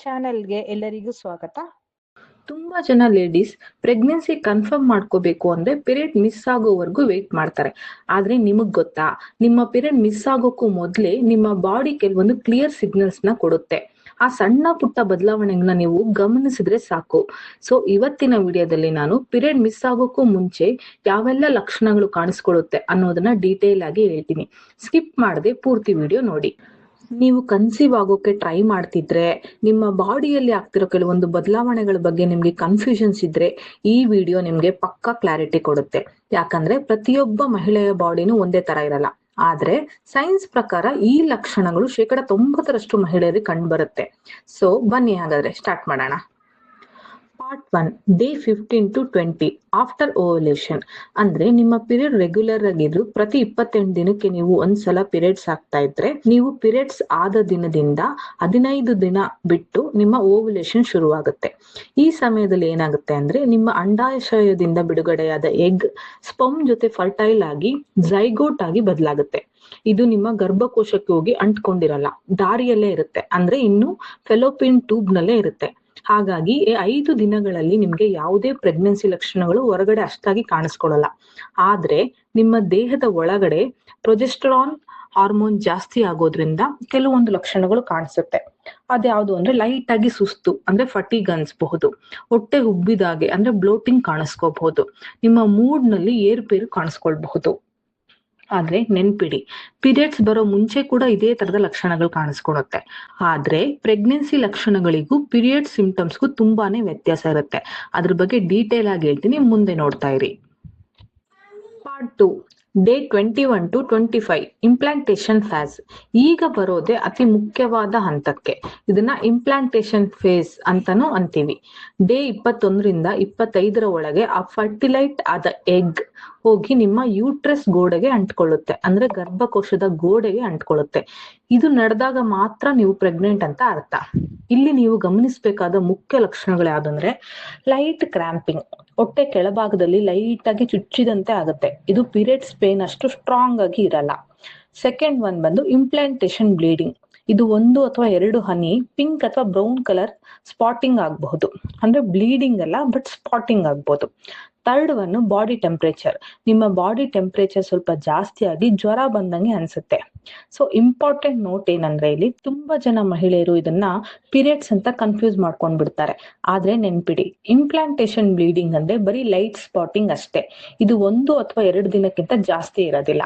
ಚಾನೆಲ್ಗೆ ಎಲ್ಲರಿಗೂ ಸ್ವಾಗತ. ತುಂಬಾ ಜನ ಲೇಡೀಸ್ ಪ್ರೆಗ್ನೆನ್ಸಿ ಕನ್ಫರ್ಮ್ ಮಾಡ್ಕೋಬೇಕು ಅಂದ್ರೆ ಪೀರಿಯಡ್ ಮಿಸ್ ಆಗೋವರೆಗೂ ವೇಟ್ ಮಾಡ್ತಾರೆ. ಆದ್ರೆ ನಿಮಗ್ ಗೊತ್ತಾ, ನಿಮ್ಮ ಪೀರಿಯಡ್ ಮಿಸ್ ಆಗೋಕ್ಕೂ ಮೊದ್ಲೇ ನಿಮ್ಮ ಬಾಡಿ ಕೆಲವೊಂದು ಕ್ಲಿಯರ್ ಸಿಗ್ನಲ್ಸ್ ನ ಕೊಡುತ್ತೆ. ಆ ಸಣ್ಣ ಪುಟ್ಟ ಬದಲಾವಣೆಗಳನ್ನ ನೀವು ಗಮನಿಸಿದ್ರೆ ಸಾಕು. ಸೊ ಇವತ್ತಿನ ವಿಡಿಯೋದಲ್ಲಿ ನಾನು ಪೀರಿಯಡ್ ಮಿಸ್ ಆಗೋಕ್ಕೂ ಮುಂಚೆ ಯಾವೆಲ್ಲ ಲಕ್ಷಣಗಳು ಕಾಣಿಸ್ಕೊಳ್ಳುತ್ತೆ ಅನ್ನೋದನ್ನ ಡೀಟೇಲ್ ಆಗಿ ಹೇಳ್ತೀನಿ. ಸ್ಕಿಪ್ ಮಾಡದೆ ಪೂರ್ತಿ ವಿಡಿಯೋ ನೋಡಿ. ನೀವು ಕನ್ಸೀವ್ ಆಗೋಕೆ ಟ್ರೈ ಮಾಡ್ತಿದ್ರೆ, ನಿಮ್ಮ ಬಾಡಿಯಲ್ಲಿ ಆಗ್ತಿರೋ ಕೆಲವೊಂದು ಬದಲಾವಣೆಗಳ ಬಗ್ಗೆ ನಿಮ್ಗೆ ಕನ್ಫ್ಯೂಷನ್ಸ್ ಇದ್ರೆ ಈ ವಿಡಿಯೋ ನಿಮ್ಗೆ ಪಕ್ಕಾ ಕ್ಲಾರಿಟಿ ಕೊಡುತ್ತೆ. ಯಾಕಂದ್ರೆ ಪ್ರತಿಯೊಬ್ಬ ಮಹಿಳೆಯ ಬಾಡಿನೂ ಒಂದೇ ತರ ಇರಲ್ಲ. ಆದ್ರೆ ಸೈನ್ಸ್ ಪ್ರಕಾರ ಈ ಲಕ್ಷಣಗಳು 90% ಮಹಿಳೆಯರಿಗೆ ಕಂಡು ಬರುತ್ತೆ. ಸೊ ಬನ್ನಿ ಹಾಗಾದ್ರೆ ಸ್ಟಾರ್ಟ್ ಮಾಡೋಣ. Part 1, day 15 to 20 after ovulation. ಅಂದ್ರೆ ನಿಮ್ಮ ಪೀರಿಯಡ್ ರೆಗ್ಯುಲರ್ ಆಗಿದ್ರು ಪ್ರತಿ 28 ದಿನಕ್ಕೆ ನೀವು ಒಂದ್ಸಲ ಪೀರಿಯಡ್ಸ್ ಆಗ್ತಾ ಇದ್ರೆ, ನೀವು ಪೀರಿಯಡ್ಸ್ ಆದ ದಿನದಿಂದ 15 ದಿನ ಬಿಟ್ಟು ನಿಮ್ಮ ಓವ್ಯುಲೇಷನ್ ಶುರುವಾಗುತ್ತೆ. ಈ ಸಮಯದಲ್ಲಿ ಏನಾಗುತ್ತೆ ಅಂದ್ರೆ, ನಿಮ್ಮ ಅಂಡಾಶಯದಿಂದ ಬಿಡುಗಡೆಯಾದ ಎಗ್ ಸ್ಪರ್ಮ್ ಜೊತೆ ಫರ್ಟೈಲ್ ಆಗಿ ಝೈಗೋಟ್ ಆಗಿ ಬದಲಾಗುತ್ತೆ. ಇದು ನಿಮ್ಮ ಗರ್ಭಕೋಶಕ್ಕೆ ಹೋಗಿ ಅಂಟ್ಕೊಂಡಿರಲ್ಲ, ದಾರಿಯಲ್ಲೇ ಇರುತ್ತೆ. ಅಂದ್ರೆ ಇನ್ನು ಫೆಲೋಪಿಯನ್ ಟ್ಯೂಬ್ ನಲ್ಲೇ ಇರುತ್ತೆ. ಹಾಗಾಗಿ 5 ದಿನಗಳಲ್ಲಿ ನಿಮ್ಗೆ ಯಾವುದೇ ಪ್ರೆಗ್ನೆನ್ಸಿ ಲಕ್ಷಣಗಳು ಹೊರಗಡೆ ಅಷ್ಟಾಗಿ ಕಾಣಿಸ್ಕೊಳ್ಳಲ್ಲ. ಆದ್ರೆ ನಿಮ್ಮ ದೇಹದ ಒಳಗಡೆ ಪ್ರೊಜೆಸ್ಟರಾನ್ ಹಾರ್ಮೋನ್ ಜಾಸ್ತಿ ಆಗೋದ್ರಿಂದ ಕೆಲವೊಂದು ಲಕ್ಷಣಗಳು ಕಾಣಿಸುತ್ತೆ. ಅದ್ಯಾವುದು ಅಂದ್ರೆ ಲೈಟ್ ಆಗಿ ಸುಸ್ತು ಅಂದ್ರೆ ಫಟಿಗ್ ಅನ್ಸ್ಬಹುದು, ಹೊಟ್ಟೆ ಉಬ್ಬಿದಾಗೆ ಅಂದ್ರೆ ಬ್ಲೋಟಿಂಗ್ ಕಾಣಿಸ್ಕೋಬಹುದು, ನಿಮ್ಮ ಮೂಡ್ ನಲ್ಲಿ ಏರುಪೇರು ಕಾಣಿಸ್ಕೊಳ್ಬಹುದು. ಆದ್ರೆ ನೆನ್ಪಿಡಿ, ಪೀರಿಯಡ್ಸ್ ಬರೋ ಮುಂಚೆ ಕೂಡ ಇದೇ ತರದ ಲಕ್ಷಣಗಳು ಕಾಣಿಸ್ಕೊಳುತ್ತೆ. ಆದ್ರೆ ಪ್ರೆಗ್ನೆನ್ಸಿ ಲಕ್ಷಣಗಳಿಗೂ ಪೀರಿಯಡ್ ಸಿಂಪ್ಟಮ್ಸ್ಗೂ ತುಂಬಾನೇ ವ್ಯತ್ಯಾಸ ಇರುತ್ತೆ. ಅದ್ರ ಬಗ್ಗೆ ಡೀಟೇಲ್ ಆಗಿ ಹೇಳ್ತೀನಿ, ಮುಂದೆ ನೋಡ್ತಾ ಇರಿ. Part 2, day 21 to 25 implementation phase. ಈಗ ಬರೋದೇ ಅತಿ ಮುಖ್ಯವಾದ ಹಂತಕ್ಕೆ. ಇದನ್ನ ಇಂಪ್ಲಾಂಟೇಶನ್ ಫೇಸ್ ಅಂತಾನೂ ಅಂತೀವಿ. ಡೇ 21ರಿಂದ 25ರ ಒಳಗೆ ಆ ಫರ್ಟಿಲೈಟ್ ಆದ ಎಗ್ ಹೋಗಿ ನಿಮ್ಮ ಯೂಟ್ರಸ್ ಗೋಡೆಗೆ ಅಂಟ್ಕೊಳ್ಳುತ್ತೆ, ಅಂದ್ರೆ ಗರ್ಭಕೋಶದ ಗೋಡೆಗೆ ಅಂಟ್ಕೊಳ್ಳುತ್ತೆ. ಇದು ನಡೆದಾಗ ಮಾತ್ರ ನೀವು ಪ್ರೆಗ್ನೆಂಟ್ ಅಂತ ಅರ್ಥ. ಇಲ್ಲಿ ನೀವು ಗಮನಿಸಬೇಕಾದ ಮುಖ್ಯ ಲಕ್ಷಣಗಳು ಯಾವ್ದಂದ್ರೆ, ಲೈಟ್ ಕ್ರಾಂಪಿಂಗ್, ಹೊಟ್ಟೆ ಕೆಳಭಾಗದಲ್ಲಿ ಲೈಟ್ ಆಗಿ ಚುಚ್ಚಿದಂತೆ ಆಗುತ್ತೆ. ಇದು ಪೀರಿಯಡ್ಸ್ ಪೇನ್ ಅಷ್ಟು ಸ್ಟ್ರಾಂಗ್ ಆಗಿ ಇರಲ್ಲ. ಸೆಕೆಂಡ್ ಒನ್ ಬಂದು ಇಂಪ್ಲಾಂಟೇಶನ್ ಬ್ಲೀಡಿಂಗ್. ಇದು 1 ಅಥವಾ 2 ಹನಿ ಪಿಂಕ್ ಅಥವಾ ಬ್ರೌನ್ ಕಲರ್ ಸ್ಪಾಟಿಂಗ್ ಆಗಬಹುದು. ಅಂದ್ರೆ ಬ್ಲೀಡಿಂಗ್ ಅಲ್ಲ, ಬಟ್ ಸ್ಪಾಟಿಂಗ್ ಆಗ್ಬಹುದು. Third one body temperature. ನಿಮ್ಮ ಬಾಡಿ ಟೆಂಪರೇಚರ್ ಸ್ವಲ್ಪ ಜಾಸ್ತಿ ಆಗಿ ಜ್ವರ ಬಂದಂಗೆ ಅನ್ಸುತ್ತೆ. ಸೊ ಇಂಪಾರ್ಟೆಂಟ್ ನೋಟ್ ಏನಂದ್ರೆ, ಇಲ್ಲಿ ತುಂಬಾ ಜನ ಮಹಿಳೆಯರು ಇದನ್ನ ಪೀರಿಯಡ್ಸ್ ಅಂತ ಕನ್ಫ್ಯೂಸ್ ಮಾಡ್ಕೊಂಡ್ ಬಿಡ್ತಾರೆ. ಆದ್ರೆ ನೆನ್ಪಿಡಿ, ಇಂಪ್ಲಾಂಟೇಶನ್ ಬ್ಲೀಡಿಂಗ್ ಅಂದ್ರೆ ಬರೀ ಲೈಟ್ ಸ್ಪಾಟಿಂಗ್ ಅಷ್ಟೇ. ಇದು 1 ಅಥವಾ 2 ದಿನಕ್ಕಿಂತ ಜಾಸ್ತಿ ಇರೋದಿಲ್ಲ.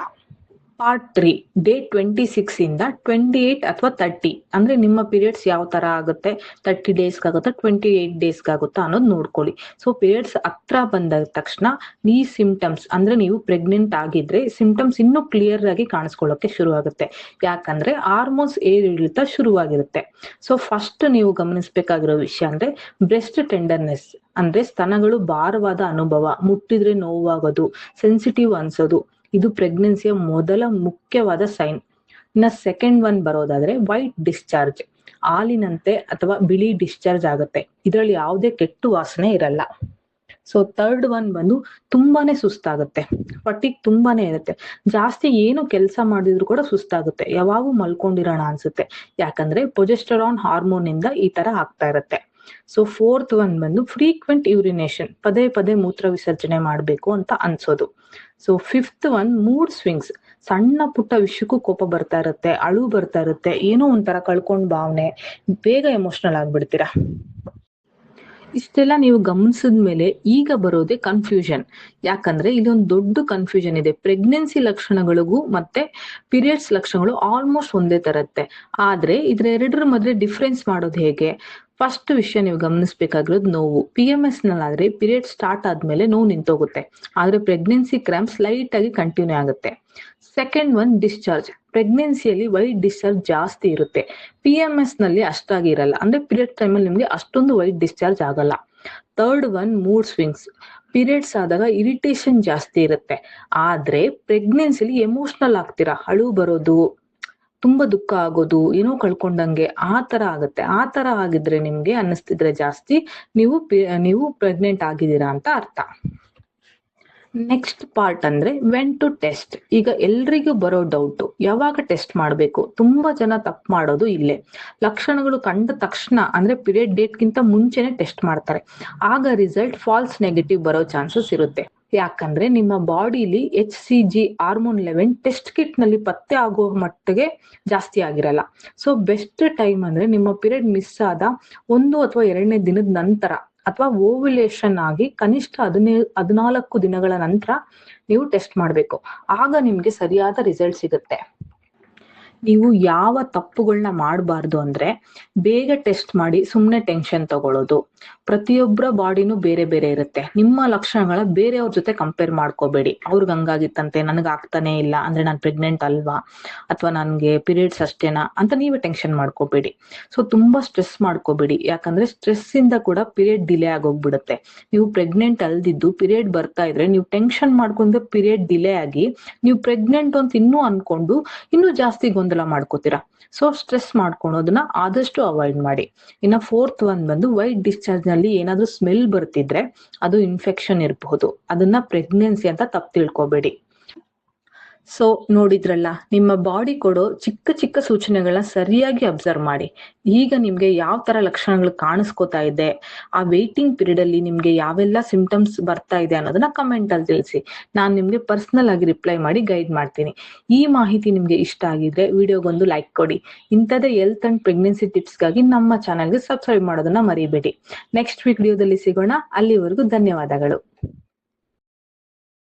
ಪಾರ್ಟ್ 3, ಡೇ 26 ಇಂದ 28 ಅಥವಾ 30 ಅಂದ್ರೆ ನಿಮ್ಮ ಪೀರಿಯಡ್ಸ್ ಯಾವ ತರ ಆಗುತ್ತೆ, 30 ಡೇಸ್ಗೆ ಆಗುತ್ತಾ 28 ಡೇಸ್ಗೆ ಆಗುತ್ತಾ ಅನ್ನೋದು ನೋಡ್ಕೊಳ್ಳಿ. ಸೊ ಪೀರಿಯಡ್ಸ್ ಹತ್ರ ಬಂದ ತಕ್ಷಣ ಈ ಸಿಂಪ್ಟಮ್ಸ್ ಅಂದ್ರೆ ನೀವು ಪ್ರೆಗ್ನೆಂಟ್ ಆಗಿದ್ರೆ ಸಿಂಪ್ಟಮ್ಸ್ ಇನ್ನೂ ಕ್ಲಿಯರ್ ಆಗಿ ಕಾಣಿಸ್ಕೊಳ್ಳೋಕೆ ಶುರು ಆಗುತ್ತೆ. ಯಾಕಂದ್ರೆ ಹಾರ್ಮೋನ್ಸ್ ಏರಿಳಿತ ಶುರುವಾಗಿರುತ್ತೆ. ಸೊ ಫಸ್ಟ್ ನೀವು ಗಮನಿಸಬೇಕಾಗಿರೋ ವಿಷಯ ಅಂದ್ರೆ ಬ್ರೆಸ್ಟ್ ಟೆಂಡರ್ನೆಸ್, ಅಂದ್ರೆ ಸ್ತನಗಳು ಭಾರವಾದ ಅನುಭವ, ಮುಟ್ಟಿದ್ರೆ ನೋವಾಗೋದು, ಸೆನ್ಸಿಟಿವ್ ಅನ್ಸೋದು. ಇದು ಪ್ರೆಗ್ನೆನ್ಸಿಯ ಮೊದಲ ಮುಖ್ಯವಾದ ಸೈನ್. ಇನ್ನ ಸೆಕೆಂಡ್ ಒನ್ ಬರೋದಾದ್ರೆ ವೈಟ್ ಡಿಸ್ಚಾರ್ಜ್, ಹಾಲಿನಂತೆ ಅಥವಾ ಬಿಳಿ ಡಿಸ್ಚಾರ್ಜ್ ಆಗುತ್ತೆ. ಇದರಲ್ಲಿ ಯಾವುದೇ ಕೆಟ್ಟು ವಾಸನೆ ಇರಲ್ಲ. ಸೊ ಥರ್ಡ್ ಒನ್ ಬಂದು ತುಂಬಾನೇ ಸುಸ್ತಾಗುತ್ತೆ, ಫಟಿಗ್ ತುಂಬಾನೇ ಇರುತ್ತೆ. ಜಾಸ್ತಿ ಏನು ಕೆಲಸ ಮಾಡಿದ್ರು ಕೂಡ ಸುಸ್ತಾಗುತ್ತೆ, ಯಾವಾಗೂ ಮಲ್ಕೊಂಡಿರೋಣ ಅನ್ಸುತ್ತೆ. ಯಾಕಂದ್ರೆ ಪ್ರೊಜೆಸ್ಟರಾನ್ ಹಾರ್ಮೋನ್ ಇಂದ ಈ ತರ ಆಗ್ತಾ ಇರುತ್ತೆ. ಸೊ ಫೋರ್ತ್ ಒನ್ ಬಂದು ಫ್ರೀಕ್ವೆಂಟ್ ಯೂರಿನೇಷನ್, ಪದೇ ಪದೇ ಮೂತ್ರ ವಿಸರ್ಜನೆ ಮಾಡ್ಬೇಕು ಅಂತ ಅನ್ಸೋದು. So fifth one mood swings, ಸಣ್ಣ ಪುಟ್ಟ ವಿಷಯಕ್ಕೂ ಕೋಪ ಬರ್ತಾ ಇರುತ್ತೆ, ಅಳು ಬರ್ತಾ ಇರುತ್ತೆ, ಏನೋ ಒಂಥರ ಕಳ್ಕೊಂಡ್ ಭಾವನೆ, ಬೇಗ ಎಮೋಷನಲ್ ಆಗ್ಬಿಡ್ತೀರಾ. ಇಷ್ಟೆಲ್ಲ ನೀವು ಗಮನಿಸಿದ್ಮೇಲೆ ಈಗ ಬರೋದೇ ಕನ್ಫ್ಯೂಷನ್. ಯಾಕಂದ್ರೆ ಇಲ್ಲಿ ಒಂದು ದೊಡ್ಡ ಕನ್ಫ್ಯೂಷನ್ ಇದೆ. ಪ್ರೆಗ್ನೆನ್ಸಿ ಲಕ್ಷಣಗಳಿಗೂ ಮತ್ತೆ ಪೀರಿಯಡ್ಸ್ ಲಕ್ಷಣಗಳು ಆಲ್ಮೋಸ್ಟ್ ಒಂದೇ ತರತ್ತೆ. ಆದ್ರೆ ಇದ್ರ ಮಧ್ಯೆ ಡಿಫ್ರೆನ್ಸ್ ಮಾಡೋದು ಹೇಗೆ? ಫಸ್ಟ್ ವಿಷಯ ನೀವು ಗಮನಿಸಬೇಕಾಗಿರೋದು ನೋವು. PMS ನಲ್ಲಾದ್ರೆ ಪೀರಿಯಡ್ ಸ್ಟಾರ್ಟ್ ಆದ್ಮೇಲೆ ನೋವು ನಿಂತೋಗುತ್ತೆ, ಆದ್ರೆ ಪ್ರೆಗ್ನೆನ್ಸಿ ಕ್ರಾಂಪ್ಸ್ ಲೈಟ್ ಆಗಿ ಕಂಟಿನ್ಯೂ ಆಗುತ್ತೆ. ಸೆಕೆಂಡ್ ಒನ್ ಡಿಸ್ಚಾರ್ಜ್, ಪ್ರೆಗ್ನೆನ್ಸಿಯಲ್ಲಿ ವೈಟ್ ಡಿಸ್ಚಾರ್ಜ್ ಜಾಸ್ತಿ ಇರುತ್ತೆ, PMS ನಲ್ಲಿ ಅಷ್ಟಾಗಿ ಇರಲ್ಲ. ಅಂದ್ರೆ ಪೀರಿಯಡ್ ಟೈಮಲ್ಲಿ ನಿಮ್ಗೆ ಅಷ್ಟೊಂದು ವೈಟ್ ಡಿಸ್ಚಾರ್ಜ್ ಆಗಲ್ಲ. Third one mood swings, periods ಆದಾಗ ಇರಿಟೇಷನ್ ಜಾಸ್ತಿ ಇರುತ್ತೆ, ಆದ್ರೆ ಪ್ರೆಗ್ನೆನ್ಸಿಲಿ ಎಮೋಷನಲ್ ಆಗ್ತೀರಾ, ಅಳು ಬರೋದು, ತುಂಬಾ ದುಃಖ ಆಗೋದು, ಏನೋ ಕಳ್ಕೊಂಡಂಗೆ ಆ ತರ ಆಗುತ್ತೆ. ಆ ತರ ಆಗಿದ್ರೆ ನಿಮ್ಗೆ ಅನ್ನಿಸ್ತಿದ್ರೆ ಜಾಸ್ತಿ ನೀವು ಪ್ರೆಗ್ನೆಂಟ್ ಆಗಿದ್ದೀರಾ ಅಂತ ಅರ್ಥ. ನೆಕ್ಸ್ಟ್ ಪಾರ್ಟ್ ಅಂದ್ರೆ ವೆನ್ ಟು ಟೆಸ್ಟ್. ಈಗ ಎಲ್ರಿಗೂ ಬರೋ ಡೌಟ್, ಯಾವಾಗ ಟೆಸ್ಟ್ ಮಾಡಬೇಕು? ತುಂಬಾ ಜನ ತಪ್ಪು ಮಾಡೋದು ಇಲ್ಲೇ. ಲಕ್ಷಣಗಳು ಕಂಡ ತಕ್ಷಣ ಅಂದ್ರೆ ಪೀರಿಯಡ್ ಡೇಟ್ ಗಿಂತ ಮುಂಚೆನೆ ಟೆಸ್ಟ್ ಮಾಡ್ತಾರೆ. ಆಗ ರಿಸಲ್ಟ್ ಫಾಲ್ಸ್ ನೆಗೆಟಿವ್ ಬರೋ ಚಾನ್ಸಸ್ ಇರುತ್ತೆ. ಯಾಕಂದ್ರೆ ನಿಮ್ಮ ಬಾಡಿಲಿ HCG hormone level test kit ನಲ್ಲಿ ಪತ್ತೆ ಆಗೋ ಮಟ್ಟಿಗೆ ಜಾಸ್ತಿ ಆಗಿರಲ್ಲ. ಸೊ ಬೆಸ್ಟ್ ಟೈಮ್ ಅಂದ್ರೆ ನಿಮ್ಮ ಪೀರಿಯಡ್ ಮಿಸ್ ಆದ 1 ಅಥವಾ 2ನೇ ದಿನದ ನಂತರ, ಅಥವಾ ಓವ್ಯುಲೇಷನ್ ಆಗಿ ಕನಿಷ್ಠ 14 ದಿನಗಳ ನಂತರ ನೀವು ಟೆಸ್ಟ್ ಮಾಡಬೇಕು. ಆಗ ನಿಮ್ಗೆ ಸರಿಯಾದ ರಿಸಲ್ಟ್ ಸಿಗುತ್ತೆ. ನೀವು ಯಾವ ತಪ್ಪುಗಳನ್ನ ಮಾಡಬಾರ್ದು ಅಂದ್ರೆ, ಬೇಗ ಟೆಸ್ಟ್ ಮಾಡಿ ಸುಮ್ನೆ ಟೆನ್ಷನ್ ತಗೊಳ್ಳೋದು. ಪ್ರತಿಯೊಬ್ಬರ ಬಾಡಿನೂ ಬೇರೆ ಬೇರೆ ಇರುತ್ತೆ. ನಿಮ್ಮ ಲಕ್ಷಣಗಳ ಬೇರೆಯವ್ರ ಜೊತೆ ಕಂಪೇರ್ ಮಾಡ್ಕೋಬೇಡಿ. ಅವ್ರಿಗೆ ಹಂಗಾಗಿತ್ತಂತೆ, ನನಗ್ ಆಗ್ತಾನೆ ಇಲ್ಲ ಅಂದ್ರೆ ನಾನು ಪ್ರೆಗ್ನೆಂಟ್ ಅಲ್ವಾ, ಅಥವಾ ನನ್ಗೆ ಪೀರಿಯಡ್ಸ್ ಅಷ್ಟೇನಾ ಅಂತ ನೀವೇ ಟೆನ್ಷನ್ ಮಾಡ್ಕೋಬೇಡಿ. ಸೊ ತುಂಬಾ ಸ್ಟ್ರೆಸ್ ಮಾಡ್ಕೋಬೇಡಿ, ಯಾಕಂದ್ರೆ ಸ್ಟ್ರೆಸ್ ಇಂದ ಕೂಡ ಪೀರಿಯಡ್ ಡಿಲೇ ಆಗೋಗ್ಬಿಡುತ್ತೆ. ನೀವು ಪ್ರೆಗ್ನೆಂಟ್ ಅಲ್ದಿದ್ದು ಪೀರಿಯಡ್ ಬರ್ತಾ ಇದ್ರೆ ನೀವು ಟೆನ್ಷನ್ ಮಾಡ್ಕೊಂಡು ಪೀರಿಯಡ್ ಡಿಲೇ ಆಗಿ ನೀವು ಪ್ರೆಗ್ನೆಂಟ್ ಅಂತ ಇನ್ನೂ ಅನ್ಕೊಂಡು ಇನ್ನೂ ಜಾಸ್ತಿ ಗೊಂದಲ ಮಾಡ್ಕೋತೀರಾ. ಸೊ ಸ್ಟ್ರೆಸ್ ಮಾಡ್ಕೊಳೋದನ್ನ ಆದಷ್ಟು ಅವಾಯ್ಡ್ ಮಾಡಿ. ಇನ್ನ 4th ಒನ್ ಬಂದು ವೈಟ್ ಡಿಸ್ಚಾರ್ಜ್ ನಲ್ಲಿ ಏನಾದ್ರೂ ಸ್ಮೆಲ್ ಬರ್ತಿದ್ರೆ ಅದು ಇನ್ಫೆಕ್ಷನ್ ಇರಬಹುದು. ಅದನ್ನ ಪ್ರೆಗ್ನೆನ್ಸಿ ಅಂತ ತಪ್ಪು ತಿಳ್ಕೊಬೇಡಿ. ಸೊ ನೋಡಿದ್ರಲ್ಲ, ನಿಮ್ಮ ಬಾಡಿ ಕೊಡೋ ಚಿಕ್ಕ ಚಿಕ್ಕ ಸೂಚನೆಗಳನ್ನ ಸರಿಯಾಗಿ ಅಬ್ಸರ್ವ್ ಮಾಡಿ. ಈಗ ನಿಮ್ಗೆ ಯಾವ ತರ ಲಕ್ಷಣಗಳು ಕಾಣಿಸ್ಕೋತಾ ಇದೆ, ಆ ವೇಟಿಂಗ್ ಪೀರಿಯಡ್ ಅಲ್ಲಿ ನಿಮ್ಗೆ ಯಾವೆಲ್ಲ ಸಿಂಪ್ಟಮ್ಸ್ ಬರ್ತಾ ಇದೆ ಅನ್ನೋದನ್ನ ಕಮೆಂಟ್ ಅಲ್ಲಿ ತಿಳಿಸಿ. ನಾನ್ ನಿಮ್ಗೆ ಪರ್ಸನಲ್ ಆಗಿ ರಿಪ್ಲೈ ಮಾಡಿ ಗೈಡ್ ಮಾಡ್ತೀನಿ. ಈ ಮಾಹಿತಿ ನಿಮ್ಗೆ ಇಷ್ಟ ಆಗಿದ್ರೆ ವಿಡಿಯೋಗೊಂದು ಲೈಕ್ ಕೊಡಿ. ಇಂಥದೇ ಹೆಲ್ತ್ ಅಂಡ್ ಪ್ರೆಗ್ನೆನ್ಸಿ ಟಿಪ್ಸ್ ಗಾಗಿ ನಮ್ಮ ಚಾನಲ್ಗೆ ಸಬ್ಸ್ಕ್ರೈಬ್ ಮಾಡೋದನ್ನ ಮರಿಬೇಡಿ. ನೆಕ್ಸ್ಟ್ ವಿಡಿಯೋದಲ್ಲಿ ಸಿಗೋಣ. ಅಲ್ಲಿವರೆಗೂ ಧನ್ಯವಾದಗಳು.